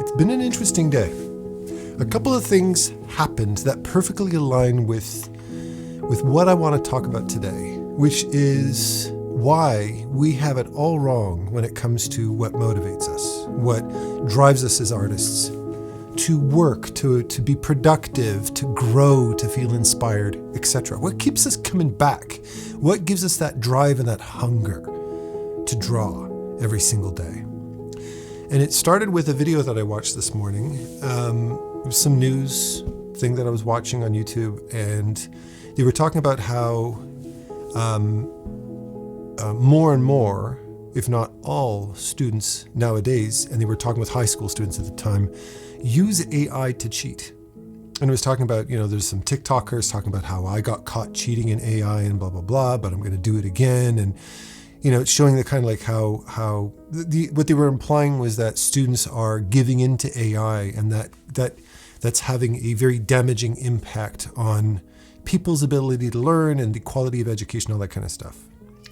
It's been an interesting day. A couple of things happened that perfectly align with what I want to talk about today, which is why we have it all wrong when it comes to what motivates us, what drives us as artists, to work, to be productive, to grow, to feel inspired, etc. What keeps us coming back? What gives us that drive and that hunger to draw every single day? And it started with a video that I watched this morning. It was some news thing that I was watching on YouTube, and they were talking about how more and more, if not all students nowadays, and they were talking with high school students at the time, use AI to cheat. And it was talking about, there's some TikTokers talking about how I got caught cheating in AI and blah, blah, blah, but I'm going to do it again. And, it's showing the kind of like how what they were implying was that students are giving into AI, and that's having a very damaging impact on people's ability to learn and the quality of education, all that kind of stuff.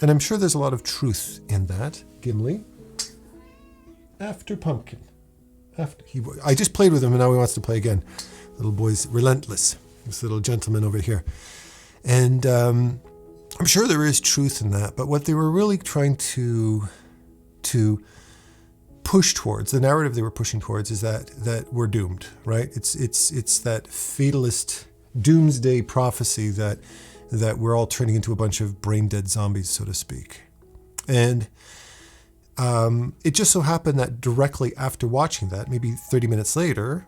And I'm sure there's a lot of truth in that. Gimli. After Pumpkin. I just played with him and now he wants to play again. Little boy's relentless. This little gentleman over here. And I'm sure there is truth in that. But what they were really trying to push towards, the narrative they were pushing towards, is that we're doomed, right? It's that fatalist doomsday prophecy that we're all turning into a bunch of brain dead zombies, so to speak. And it just so happened that directly after watching that, maybe 30 minutes later,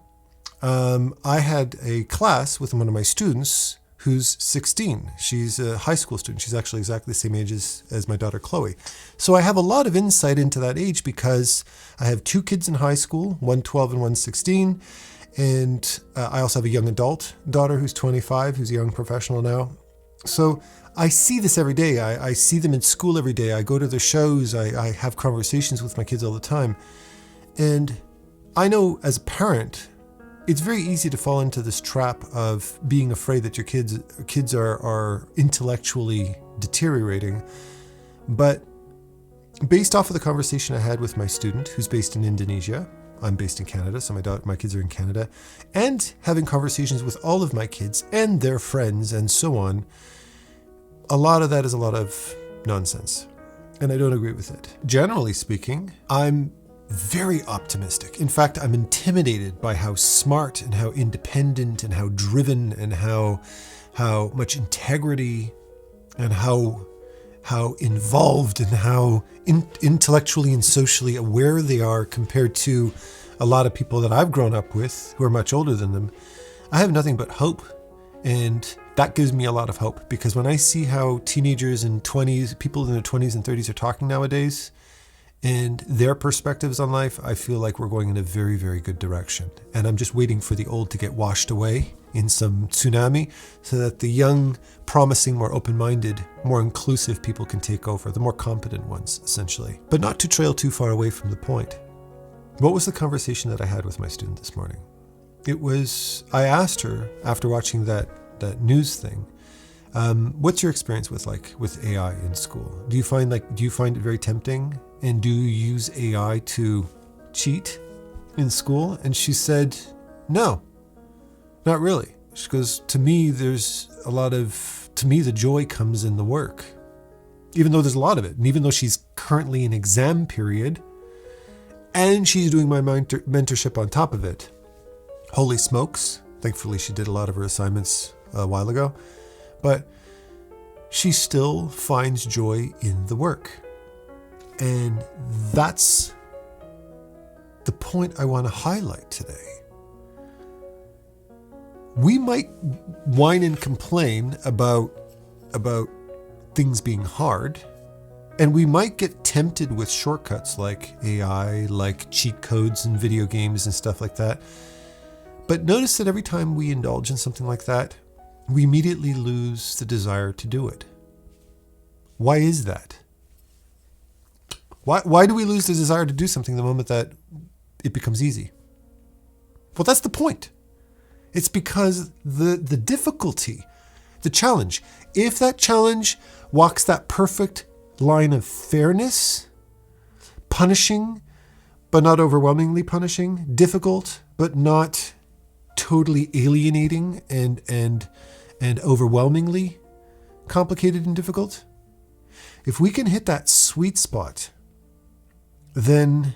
I had a class with one of my students who's 16. She's a high school student. She's actually exactly the same age as my daughter, Choe. So I have a lot of insight into that age because I have two kids in high school, one 12 and one 16. And I also have a young adult daughter who's 25, who's a young professional now. So I see this every day. I see them in school every day. I go to their shows. I have conversations with my kids all the time. And I know as a parent, it's very easy to fall into this trap of being afraid that your kids are intellectually deteriorating. But based off of the conversation I had with my student, who's based in Indonesia, I'm based in Canada, so my kids are in Canada, and having conversations with all of my kids and their friends and so on, a lot of that is a lot of nonsense. And I don't agree with it. Generally speaking, I'm very optimistic. In fact, I'm intimidated by how smart and how independent and how driven and how much integrity and how involved and how intellectually and socially aware they are compared to a lot of people that I've grown up with who are much older than them. I have nothing but hope, and that gives me a lot of hope, because when I see how teenagers and people in their 20s and 30s are talking nowadays and their perspectives on life, I feel like we're going in a very, very good direction. And I'm just waiting for the old to get washed away in some tsunami so that the young, promising, more open-minded, more inclusive people can take over, the more competent ones, essentially. But not to trail too far away from the point. What was the conversation that I had with my student this morning? I asked her, after watching that news thing, what's your experience with AI in school? Do you find it very tempting? And do you use AI to cheat in school? And she said, no, not really. She goes, to me, the joy comes in the work, even though there's a lot of it. And even though she's currently in exam period and she's doing my mentorship on top of it, holy smokes. Thankfully, she did a lot of her assignments a while ago, but she still finds joy in the work. And that's the point I want to highlight today. We might whine and complain about things being hard, and we might get tempted with shortcuts like AI, like cheat codes in video games and stuff like that. But notice that every time we indulge in something like that, we immediately lose the desire to do it. Why is that? Why do we lose the desire to do something the moment that it becomes easy? Well, that's the point. It's because the difficulty, the challenge, if that challenge walks that perfect line of fairness, punishing, but not overwhelmingly punishing, difficult, but not totally alienating and overwhelmingly complicated and difficult. If we can hit that sweet spot, then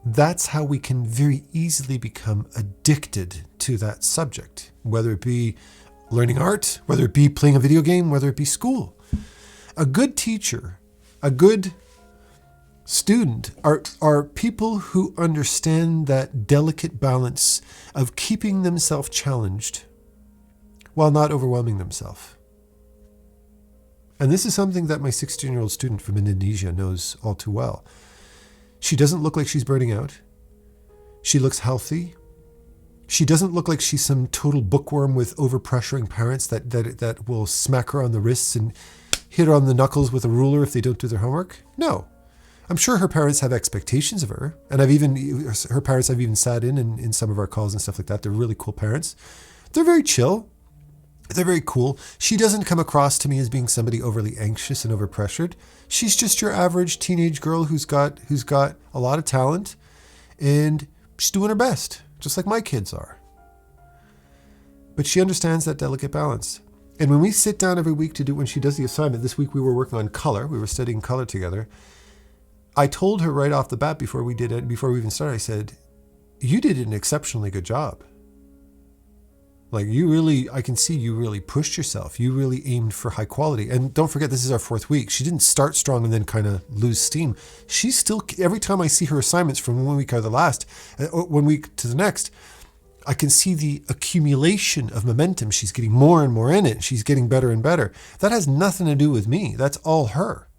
that's how we can very easily become addicted to that subject, whether it be learning art, whether it be playing a video game, whether it be school. A good teacher, a good student are people who understand that delicate balance of keeping themselves challenged while not overwhelming themselves. And this is something that my 16-year-old student from Indonesia knows all too well. She doesn't look like she's burning out. She looks healthy. She doesn't look like she's some total bookworm with overpressuring parents that will smack her on the wrists and hit her on the knuckles with a ruler if they don't do their homework. No. I'm sure her parents have expectations of her. And her parents I've even sat in some of our calls and stuff like that. They're really cool parents. They're very chill. They're very cool. She doesn't come across to me as being somebody overly anxious and overpressured. She's just your average teenage girl who's got a lot of talent, and she's doing her best, just like my kids are. But she understands that delicate balance. And when we sit down every week when she does the assignment, this week we were working on color. We were studying color together. I told her right off the bat before we even started, I said, you did an exceptionally good job. Like I can see you really pushed yourself. You really aimed for high quality. And don't forget, this is our 4th week. She didn't start strong and then kind of lose steam. She's still, every time I see her assignments from one week to the next, I can see the accumulation of momentum. She's getting more and more in it. She's getting better and better. That has nothing to do with me. That's all her.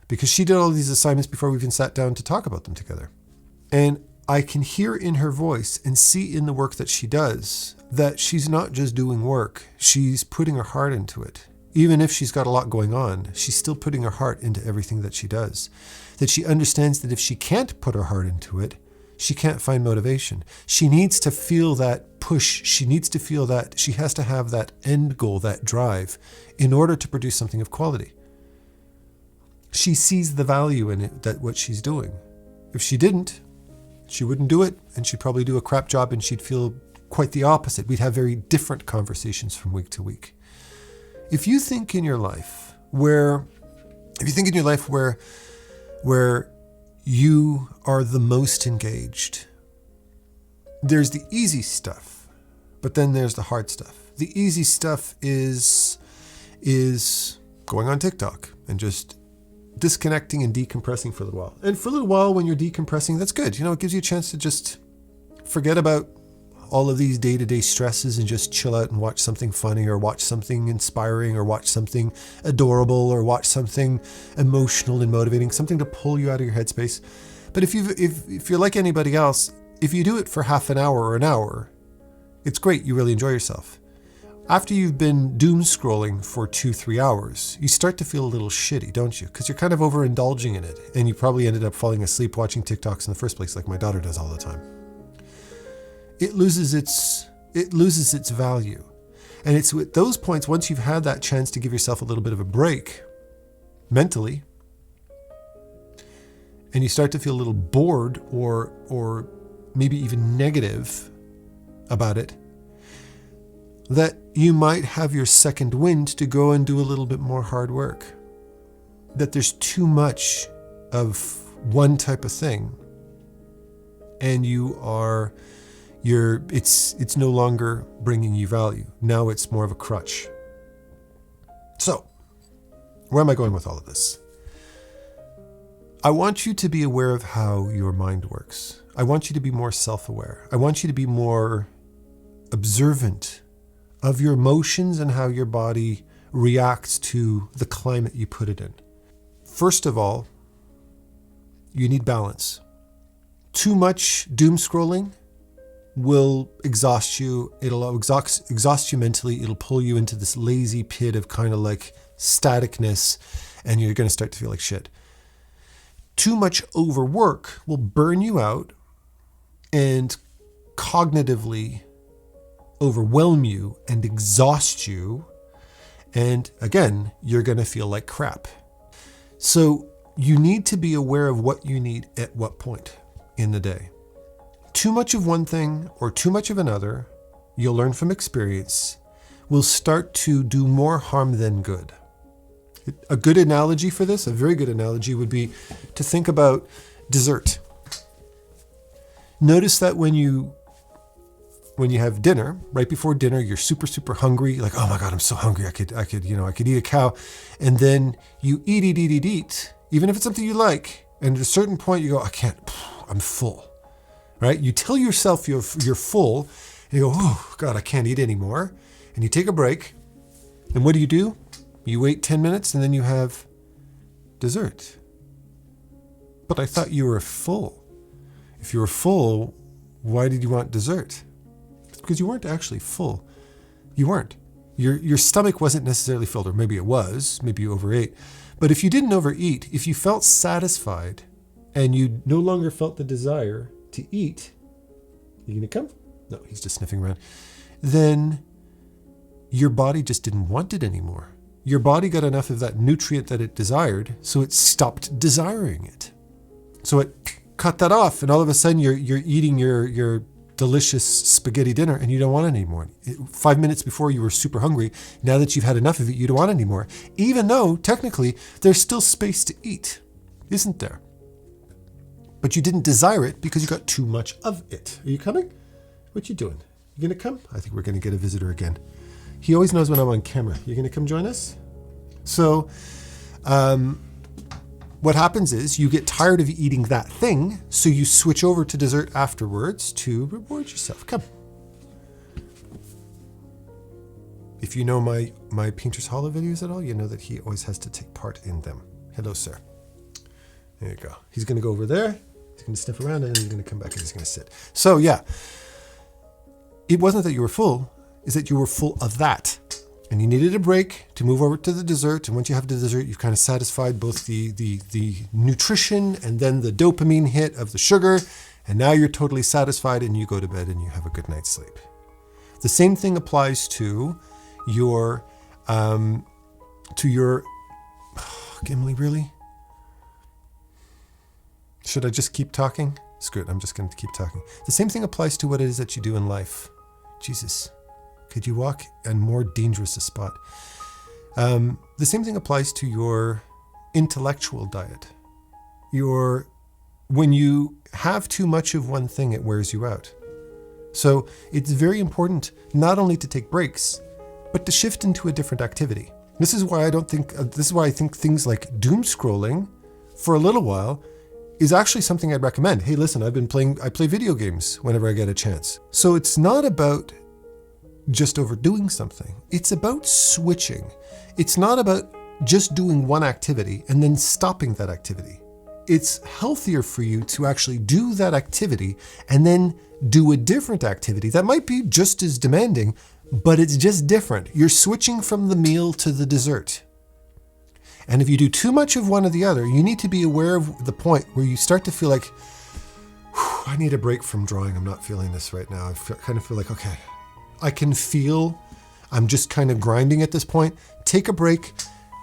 Because she did all these assignments before we even sat down to talk about them together. And I can hear in her voice and see in the work that she does that she's not just doing work, she's putting her heart into it. Even if she's got a lot going on, she's still putting her heart into everything that she does. That she understands that if she can't put her heart into it, she can't find motivation. She needs to feel that push. She needs to feel that she has to have that end goal, that drive, in order to produce something of quality. She sees the value in it, that what she's doing. If she didn't, she wouldn't do it, and she'd probably do a crap job, and she'd feel quite the opposite. We'd have very different conversations from week to week. If you think in your life where you are the most engaged, there's the easy stuff, but then there's the hard stuff. The easy stuff is going on TikTok and just disconnecting and decompressing for a little while. And for a little while when you're decompressing, that's good. It gives you a chance to just forget about all of these day-to-day stresses and just chill out and watch something funny or watch something inspiring or watch something adorable or watch something emotional and motivating, something to pull you out of your headspace. But if you're like anybody else, if you do it for half an hour or an hour, it's great. You really enjoy yourself. After you've been doom scrolling for 2-3 hours, you start to feel a little shitty, don't you? Because you're kind of overindulging in it, and you probably ended up falling asleep watching TikToks in the first place, like my daughter does all the time. It loses its value. And it's with those points, once you've had that chance to give yourself a little bit of a break mentally, and you start to feel a little bored or maybe even negative about it, that you might have your second wind to go and do a little bit more hard work. That there's too much of one type of thing, and it's no longer bringing you value. Now it's more of a crutch. So, where am I going with all of this? I want you to be aware of how your mind works. I want you to be more self-aware. I want you to be more observant of your emotions and how your body reacts to the climate you put it in. First of all, you need balance. Too much doom scrolling will exhaust you. It'll exhaust you mentally. It'll pull you into this lazy pit of kind of like staticness, and you're going to start to feel like shit. Too much overwork will burn you out and cognitively overwhelm you and exhaust you. And again, you're going to feel like crap. So you need to be aware of what you need at what point in the day. Too much of one thing or too much of another, you'll learn from experience, will start to do more harm than good. A good analogy for this, a very good analogy, would be to think about dessert. Notice that when you have dinner, right before dinner, you're super, super hungry. You're like, oh my God, I'm so hungry. I could eat a cow. And then you eat, even if it's something you like. And at a certain point you go, I can't, I'm full, right? You tell yourself you're full and you go, oh God, I can't eat anymore. And you take a break. And what do? You wait 10 minutes and then you have dessert. But I thought you were full. If you were full, why did you want dessert? It's because you weren't actually full. You weren't. Your stomach wasn't necessarily filled, or maybe it was, maybe you overate. But if you didn't overeat, if you felt satisfied and you no longer felt the desire to eat, you gonna come? No, he's just sniffing around. Then your body just didn't want it anymore. Your body got enough of that nutrient that it desired, so it stopped desiring it. So it cut that off, and all of a sudden you're eating your delicious spaghetti dinner and you don't want it anymore. 5 minutes before you were super hungry. Now that you've had enough of it, you don't want it anymore. Even though technically there's still space to eat, isn't there? But you didn't desire it because you got too much of it. Are you coming? What you doing? You gonna come? I think we're gonna get a visitor again. He always knows when I'm on camera. You gonna come join us? So, what happens is you get tired of eating that thing, so you switch over to dessert afterwards to reward yourself. Come. If you know my Painter's Hollow videos at all, you know that he always has to take part in them. Hello, sir. There you go. He's going to go over there. He's going to sniff around, and then he's going to come back and he's going to sit. So, yeah. It wasn't that you were full. It's that you were full of that. And you needed a break to move over to the dessert. And once you have the dessert, you've kind of satisfied both the nutrition and then the dopamine hit of the sugar. And now you're totally satisfied and you go to bed and you have a good night's sleep. The same thing applies to your Gimli, really? Should I just keep talking? Screw it, I'm just going to keep talking. The same thing applies to what it is that you do in life. Jesus. Could you walk in more dangerous a spot? The same thing applies to your intellectual diet. When you have too much of one thing, it wears you out. So it's very important not only to take breaks, but to shift into a different activity. This is why I think things like doom scrolling for a little while is actually something I'd recommend. Hey, listen, I play video games whenever I get a chance. So it's not about just overdoing something. It's about switching. It's not about just doing one activity and then stopping that activity. It's healthier for you to actually do that activity and then do a different activity that might be just as demanding, but it's just different. You're switching from the meal to the dessert. And if you do too much of one or the other, you need to be aware of the point where you start to feel like, I need a break from drawing. I'm not feeling this right now. I kind of feel like, okay, I can feel I'm just kind of grinding at this point. Take a break,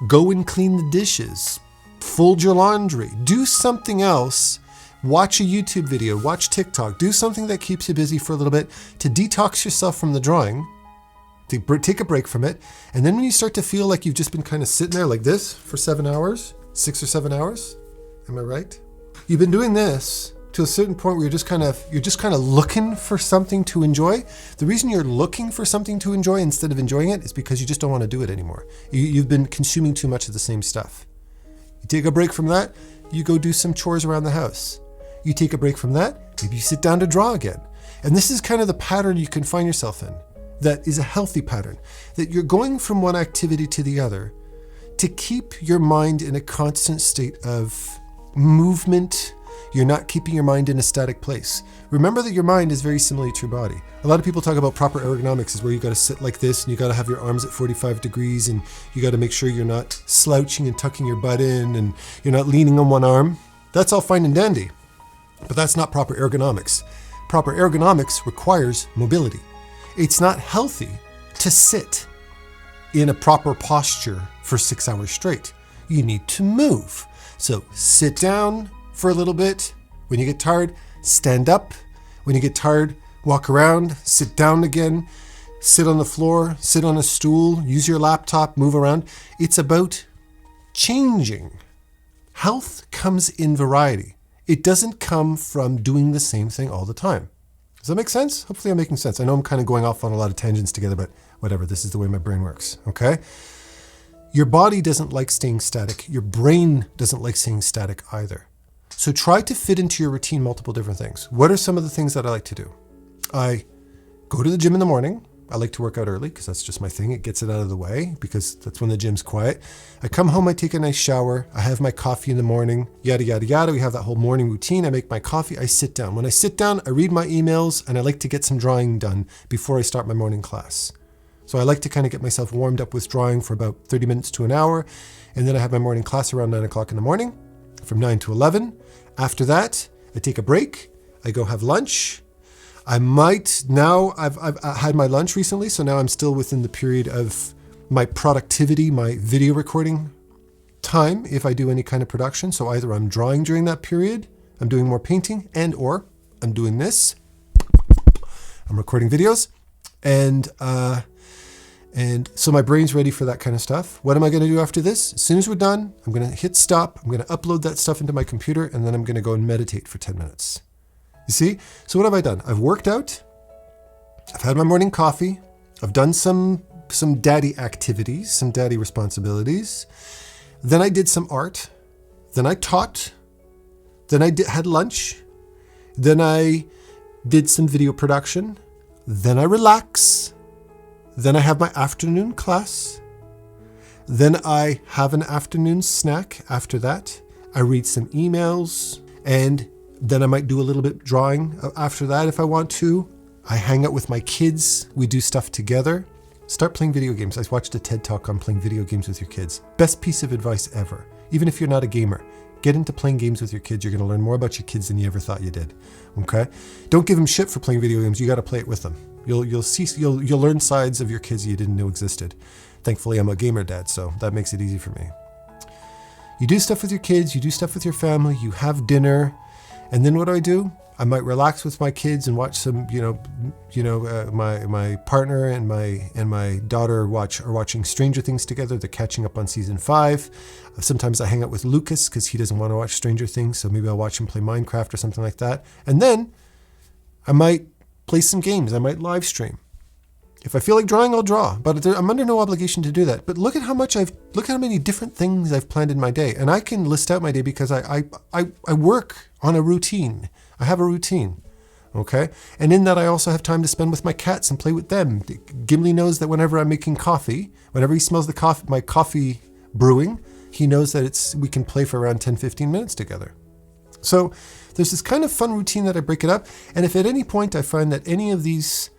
go and clean the dishes, fold your laundry, do something else, watch a YouTube video, watch TikTok, do something that keeps you busy for a little bit to detox yourself from the drawing, to take a break from it. And then when you start to feel like you've just been kind of sitting there like this for 7 hours, 6 or 7 hours, am I right? You've been doing this to a certain point where you're just kind of looking for something to enjoy. The reason you're looking for something to enjoy instead of enjoying it is because you just don't want to do it anymore. You've been consuming too much of the same stuff. You take a break from that, you go do some chores around the house. You take a break from that, maybe you sit down to draw again. And this is kind of the pattern you can find yourself in. That is a healthy pattern. That you're going from one activity to the other to keep your mind in a constant state of movement. You're not keeping your mind in a static place. Remember that your mind is very similar to your body. A lot of people talk about proper ergonomics is where you got to sit like this and you got to have your arms at 45 degrees and you got to make sure you're not slouching and tucking your butt in and you're not leaning on one arm. That's all fine and dandy, but that's not proper ergonomics. Proper ergonomics requires mobility. It's not healthy to sit in a proper posture for 6 hours straight. You need to move. So sit down for a little bit. When you get tired, stand up. When you get tired, walk around, sit down again, sit on the floor, sit on a stool, use your laptop, move around. It's about changing. Health comes in variety. It doesn't come from doing the same thing all the time. Does that make sense? Hopefully I'm making sense. I know I'm kind of going off on a lot of tangents together, but whatever. This is the way my brain works, okay? Your body doesn't like staying static. Your brain doesn't like staying static either. So try to fit into your routine multiple different things. What are some of the things that I like to do? I go to the gym in the morning. I like to work out early because that's just my thing. It gets it out of the way because that's when the gym's quiet. I come home, I take a nice shower. I have my coffee in the morning, yada, yada, yada. We have that whole morning routine. I make my coffee. I sit down. When I sit down, I read my emails and I like to get some drawing done before I start my morning class. So I like to kind of get myself warmed up with drawing for about 30 minutes to an hour. And then I have my morning class around 9 o'clock in the morning from 9 to 11. After that, I take a break. I go have lunch. I've had my lunch recently, so now I'm still within the period of my productivity, my video recording time, if I do any kind of production. So either I'm drawing during that period, I'm doing more painting, and or I'm doing this. I'm recording videos, and so my brain's ready for that kind of stuff. What am I going to do after this? As soon as we're done, I'm going to hit stop. I'm going to upload that stuff into my computer, and then I'm going to go and meditate for 10 minutes. You see? So what have I done? I've worked out. I've had my morning coffee. I've done some daddy activities, some daddy responsibilities. Then I did some art. Then I taught. Then I had lunch. Then I did some video production. Then I relax. Then I have my afternoon class. Then I have an afternoon snack after that. I read some emails, and then I might do a little bit drawing after that if I want to. I hang out with my kids. We do stuff together. Start playing video games. I watched a TED Talk on playing video games with your kids. Best piece of advice ever. Even if you're not a gamer, get into playing games with your kids. You're going to learn more about your kids than you ever thought you did. Okay? Don't give them shit for playing video games. You got to play it with them. You'll learn sides of your kids you didn't know existed. Thankfully, I'm a gamer dad, so that makes it easy for me. You do stuff with your kids. You do stuff with your family. You have dinner. And then what do? I might relax with my kids and watch some, my partner and my daughter are watching Stranger Things together. They're catching up on season 5. Sometimes I hang out with Lucas because he doesn't want to watch Stranger Things, so maybe I'll watch him play Minecraft or something like that. And then I might play some games. I might live stream. If I feel like drawing, I'll draw, but I'm under no obligation to do that. But look at how many different things I've planned in my day, and I can list out my day because I work on a routine. I have a routine, okay? And in that, I also have time to spend with my cats and play with them. Gimli knows that whenever I'm making coffee, whenever he smells my coffee brewing, he knows that we can play for around 10-15 minutes together. So there's this kind of fun routine that I break it up, and if at any point I find that any of these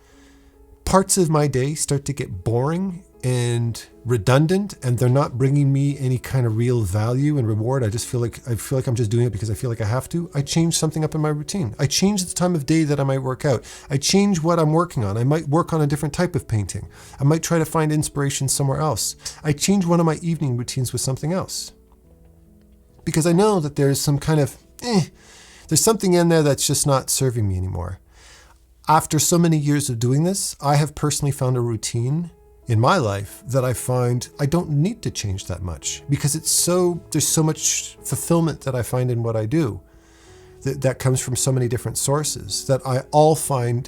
parts of my day start to get boring and redundant and they're not bringing me any kind of real value and reward, I feel like I'm just doing it because I feel like I have to, I change something up in my routine. I change the time of day that I might work out. I change what I'm working on. I might work on a different type of painting. I might try to find inspiration somewhere else. I change one of my evening routines with something else. Because I know that there's some kind of, there's something in there that's just not serving me anymore. After so many years of doing this, I have personally found a routine in my life that I find I don't need to change that much because there's so much fulfillment that I find in what I do that comes from so many different sources that I find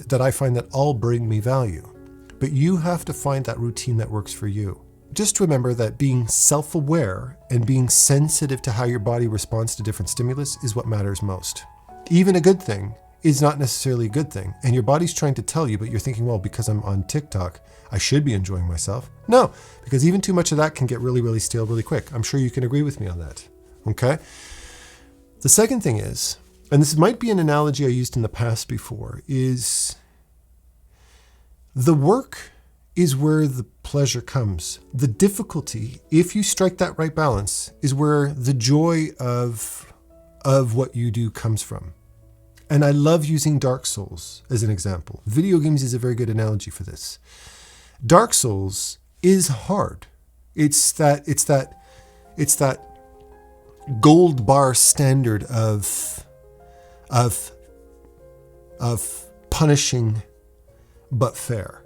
that all bring me value. But you have to find that routine that works for you. Just remember that being self-aware and being sensitive to how your body responds to different stimulus is what matters most. Even a good thing is not necessarily a good thing. And your body's trying to tell you, but you're thinking, well, because I'm on TikTok, I should be enjoying myself. No, because even too much of that can get really, really stale really quick. I'm sure you can agree with me on that. Okay? The second thing is, and this might be an analogy I used in the past before, is the work is where the pleasure comes. The difficulty, if you strike that right balance, is where the joy of what you do comes from. And I love using Dark Souls as an example. Video games is a very good analogy for this. Dark Souls is hard. It's that gold bar standard of of punishing but fair.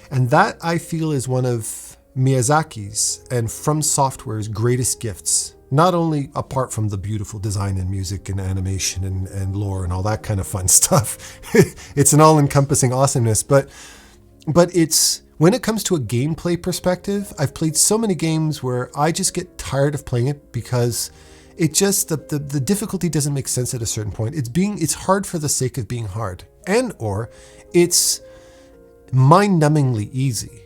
And that, I feel, is one of Miyazaki's and From Software's greatest gifts. Not only apart from the beautiful design and music and animation and lore and all that kind of fun stuff. It's an all-encompassing awesomeness, but it's, when it comes to a gameplay perspective, I've played so many games where I just get tired of playing it because it just, the difficulty doesn't make sense at a certain point. It's hard for the sake of being hard, and or it's mind-numbingly easy.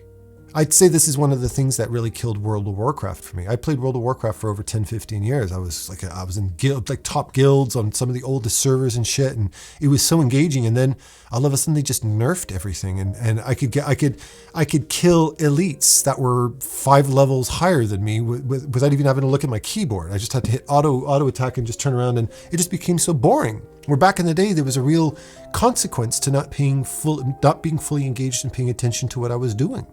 I'd say this is one of the things that really killed World of Warcraft for me. I played World of Warcraft for over 10, 15 years. I was in top guilds on some of the oldest servers and shit, and it was so engaging. And then all of a sudden they just nerfed everything, and I could kill elites that were 5 levels higher than me without even having to look at my keyboard. I just had to hit auto attack and just turn around, and it just became so boring. Where back in the day there was a real consequence to not being fully engaged and paying attention to what I was doing.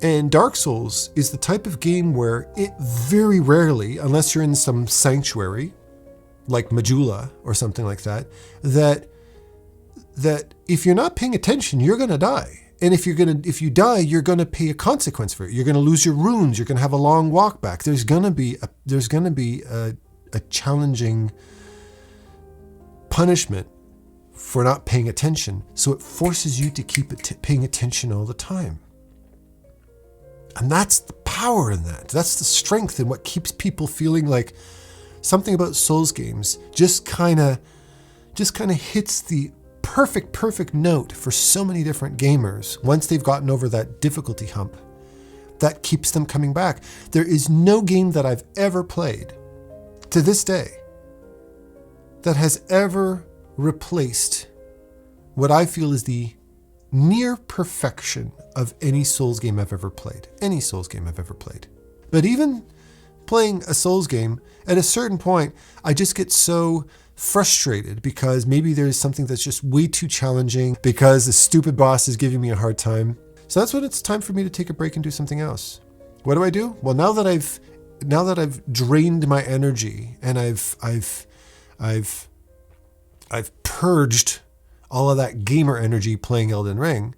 And Dark Souls is the type of game where it very rarely, unless you're in some sanctuary, like Majula or something like that, that if you're not paying attention, you're going to die. And if you die, you're going to pay a consequence for it. You're going to lose your runes. You're going to have a long walk back. There's going to be a challenging punishment for not paying attention. So it forces you to keep paying attention all the time. And that's the power in that. That's the strength in what keeps people feeling like something about Souls games just kind of hits the perfect note for so many different gamers once they've gotten over that difficulty hump. That keeps them coming back. There is no game that I've ever played to this day that has ever replaced what I feel is the near perfection of any Souls game I've ever played. Any Souls game I've ever played. But even playing a Souls game, at a certain point, I just get so frustrated because maybe there's something that's just way too challenging because the stupid boss is giving me a hard time. So that's when it's time for me to take a break and do something else. What do? Well, now that I've drained my energy and I've purged all of that gamer energy playing Elden Ring,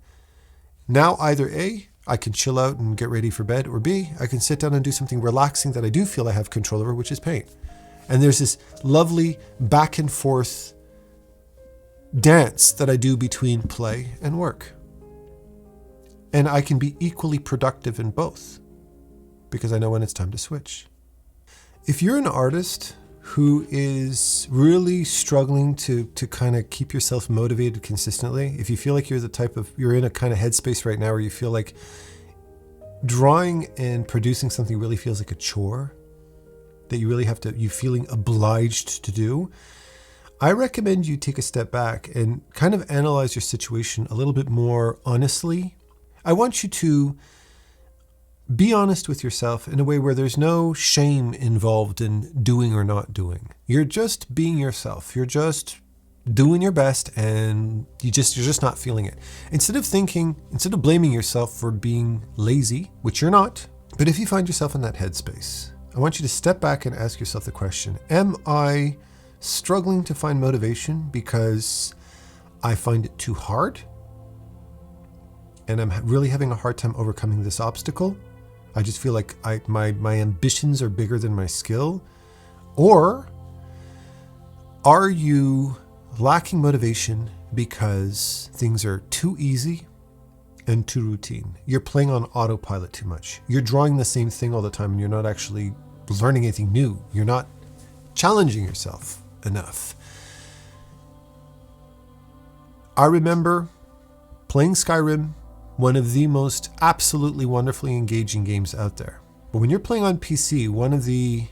now either A, I can chill out and get ready for bed, or B, I can sit down and do something relaxing that I do feel I have control over, which is paint. And there's this lovely back and forth dance that I do between play and work. And I can be equally productive in both because I know when it's time to switch. If you're an artist who is really struggling to kind of keep yourself motivated consistently, if you feel like you're in a kind of headspace right now where you feel like drawing and producing something really feels like a chore that you feeling obliged to do, I recommend you take a step back and kind of analyze your situation a little bit more honestly. I want you to be honest with yourself in a way where there's no shame involved in doing or not doing. You're just being yourself. You're just doing your best and you're just not feeling it. Instead of blaming yourself for being lazy, which you're not, but if you find yourself in that headspace, I want you to step back and ask yourself the question, am I struggling to find motivation because I find it too hard? And I'm really having a hard time overcoming this obstacle? I just feel like my ambitions are bigger than my skill? Or are you lacking motivation because things are too easy and too routine? You're playing on autopilot too much. You're drawing the same thing all the time and you're not actually learning anything new. You're not challenging yourself enough. I remember playing Skyrim, one of the most absolutely wonderfully engaging games out there. But when you're playing on PC, one of the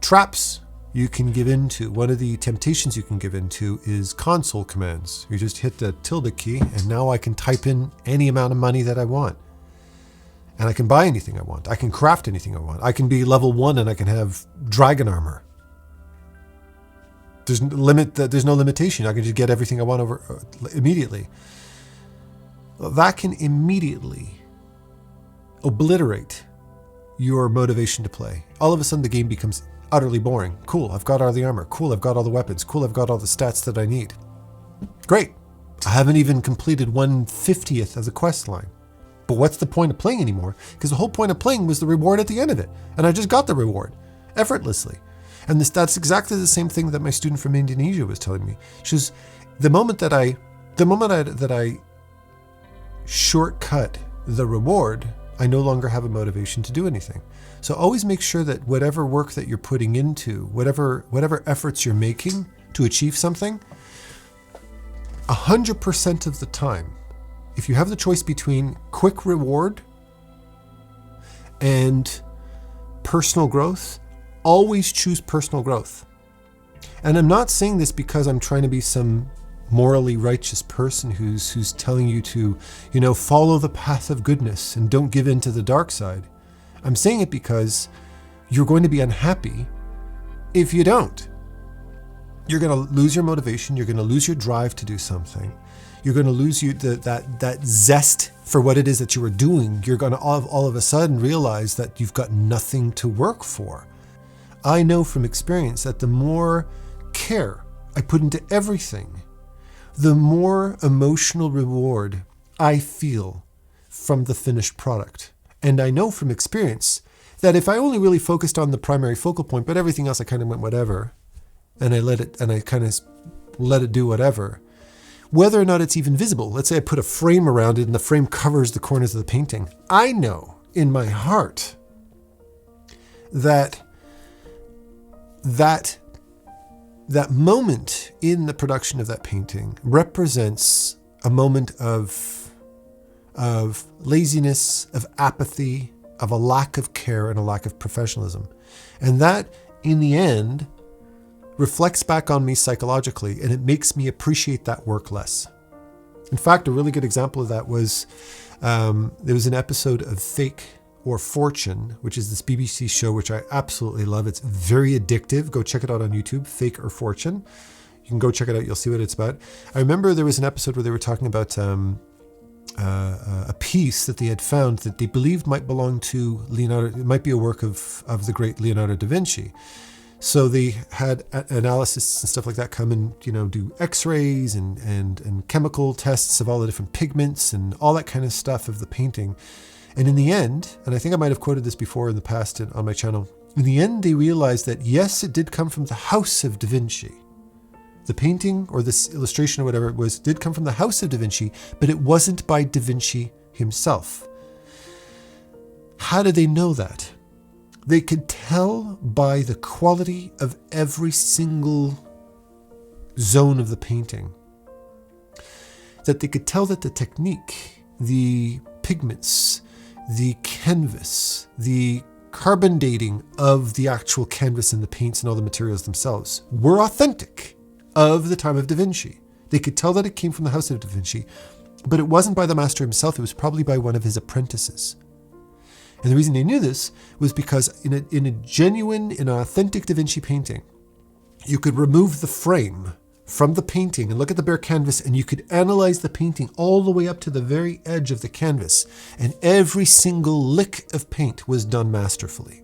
traps you can give into, one of the temptations you can give into is console commands. You just hit the tilde key and now I can type in any amount of money that I want. And I can buy anything I want. I can craft anything I want. I can be level 1 and I can have dragon armor. There's no limitation. I can just get everything I want over immediately. That can immediately obliterate your motivation to play. All of a sudden the game becomes Utterly boring. Cool, I've got all the armor. Cool, I've got all the weapons. Cool, I've got all the stats that I need. Great. I haven't even completed 1/50th of the quest line. But what's the point of playing anymore? Because the whole point of playing was the reward at the end of it. And I just got the reward effortlessly. And that's exactly the same thing that my student from Indonesia was telling me. She was, the moment that I shortcut the reward, I no longer have a motivation to do anything. So always make sure that whatever work that you're putting into, whatever efforts you're making to achieve something, 100% of the time, if you have the choice between quick reward and personal growth, always choose personal growth. And I'm not saying this because I'm trying to be some morally righteous person who's telling you to, follow the path of goodness and don't give in to the dark side. I'm saying it because you're going to be unhappy if you don't. You're going to lose your motivation. You're going to lose your drive to do something. You're going to lose that zest for what it is that you were doing. You're going to all of a sudden realize that you've got nothing to work for. I know from experience that the more care I put into everything, the more emotional reward I feel from the finished product. And I know from experience that if I only really focused on the primary focal point, but everything else I kind of went whatever, and I kind of let it do whatever, whether or not it's even visible, let's say I put a frame around it and the frame covers the corners of the painting, I know in my heart that moment in the production of that painting represents a moment of laziness, of apathy, of a lack of care and a lack of professionalism. And that, in the end, reflects back on me psychologically, and it makes me appreciate that work less. In fact, a really good example of that was there was an episode of Fake or Fortune, which is this BBC show, which I absolutely love. It's very addictive. Go check it out on YouTube, Fake or Fortune. You can go check it out. You'll see what it's about. I remember there was an episode where they were talking about a piece that they had found that they believed might belong to Leonardo. It might be a work of the great Leonardo da Vinci. So they had analysis and stuff like that come and, do x-rays and chemical tests of all the different pigments and all that kind of stuff of the painting. And in the end, and I think I might have quoted this before in the past on my channel, in the end they realized that yes, it did come from the house of Da Vinci. The painting or this illustration or whatever it was did come from the house of Da Vinci, but it wasn't by Da Vinci himself. How did they know that? They could tell by the quality of every single zone of the painting. That they could tell that the technique, the pigments, the canvas, the carbon dating of the actual canvas and the paints and all the materials themselves were authentic of the time of Da Vinci. They could tell that it came from the house of Da Vinci, but it wasn't by the master himself. It was probably by one of his apprentices. And the reason they knew this was because in a genuine, in an authentic Da Vinci painting, you could remove the frame from the painting and look at the bare canvas, and you could analyze the painting all the way up to the very edge of the canvas, and every single lick of paint was done masterfully.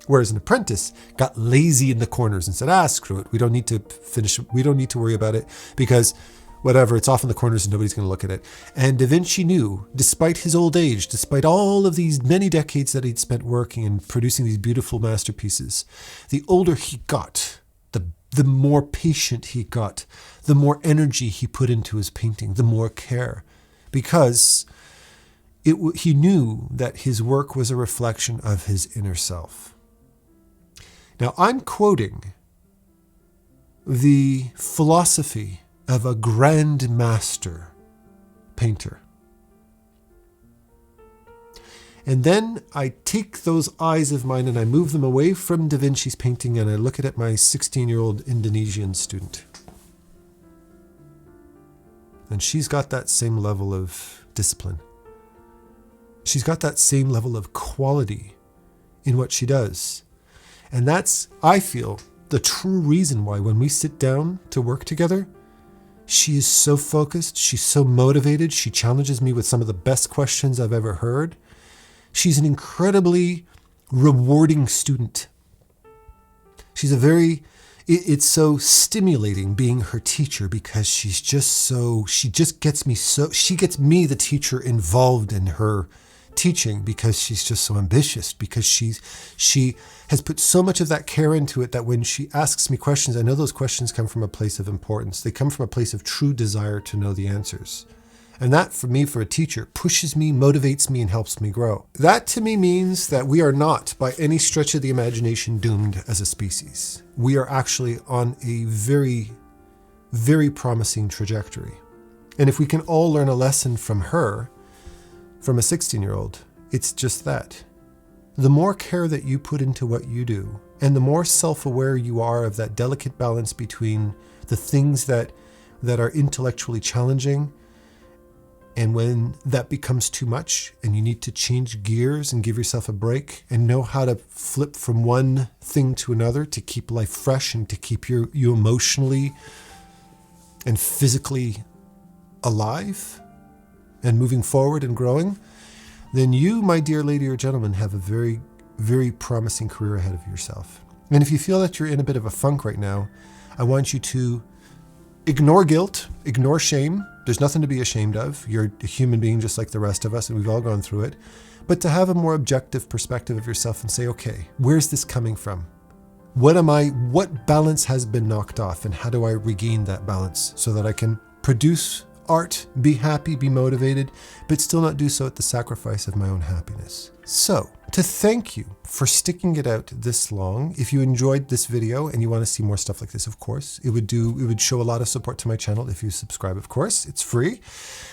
Whereas an apprentice got lazy in the corners and said, screw it, we don't need to finish, we don't need to worry about it because whatever, it's off in the corners and nobody's going to look at it. And Da Vinci knew, despite his old age, despite all of these many decades that he'd spent working and producing these beautiful masterpieces, the older he got, the more patient he got, the more energy he put into his painting, the more care, because he knew that his work was a reflection of his inner self. Now, I'm quoting the philosophy of a grand master painter. And then I take those eyes of mine and I move them away from Da Vinci's painting and I look at my 16-year-old Indonesian student. And she's got that same level of discipline. She's got that same level of quality in what she does. And that's, I feel, the true reason why when we sit down to work together, she is so focused, she's so motivated, she challenges me with some of the best questions I've ever heard. She's an incredibly rewarding student. She's a very, it's so stimulating being her teacher because she gets me, the teacher, involved in her teaching because she's just so ambitious, because she has put so much of that care into it that when she asks me questions, I know those questions come from a place of importance. They come from a place of true desire to know the answers. And that, for me, for a teacher, pushes me, motivates me, and helps me grow. That, to me, means that we are not, by any stretch of the imagination, doomed as a species. We are actually on a very, very promising trajectory. And if we can all learn a lesson from her, from a 16-year-old, it's just that. The more care that you put into what you do, and the more self-aware you are of that delicate balance between the things that are intellectually challenging, and when that becomes too much and you need to change gears and give yourself a break and know how to flip from one thing to another to keep life fresh and to keep you emotionally and physically alive and moving forward and growing, then you, my dear lady or gentleman, have a very, very promising career ahead of yourself. And if you feel that you're in a bit of a funk right now, I want you to ignore guilt, ignore shame. There's nothing to be ashamed of. You're a human being just like the rest of us, and we've all gone through it. But to have a more objective perspective of yourself and say, okay, where's this coming from? What balance has been knocked off, and how do I regain that balance so that I can produce art, be happy, be motivated, but still not do so at the sacrifice of my own happiness? So, to thank you for sticking it out this long, if you enjoyed this video and you want to see more stuff like this, of course, it would show a lot of support to my channel if you subscribe, of course. It's free.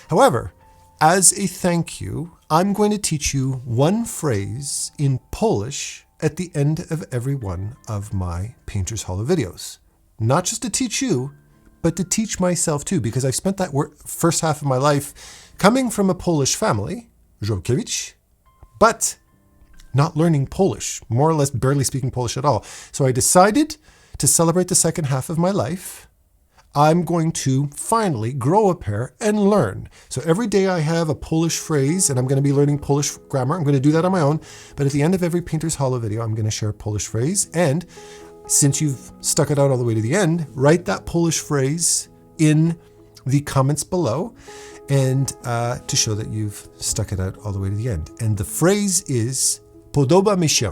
However, as a thank you, I'm going to teach you one phrase in Polish at the end of every one of my Painter's Hollow videos. Not just to teach you, but to teach myself too, because I've spent that first half of my life coming from a Polish family, Żółkiewicz, but not learning Polish, more or less barely speaking Polish at all. So I decided to celebrate the second half of my life. I'm going to finally grow a pair and learn. So every day I have a Polish phrase, and I'm going to be learning Polish grammar. I'm going to do that on my own. But at the end of every Painter's Hollow video, I'm going to share a Polish phrase. And since you've stuck it out all the way to the end, write that Polish phrase in the comments below and to show that you've stuck it out all the way to the end. And the phrase is Podoba mi się.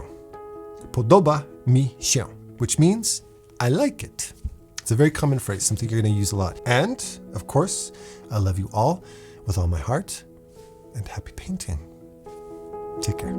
Podoba mi się, which means I like it. It's a very common phrase, something you're going to use a lot. And, of course, I love you all with all my heart, and happy painting. Take care.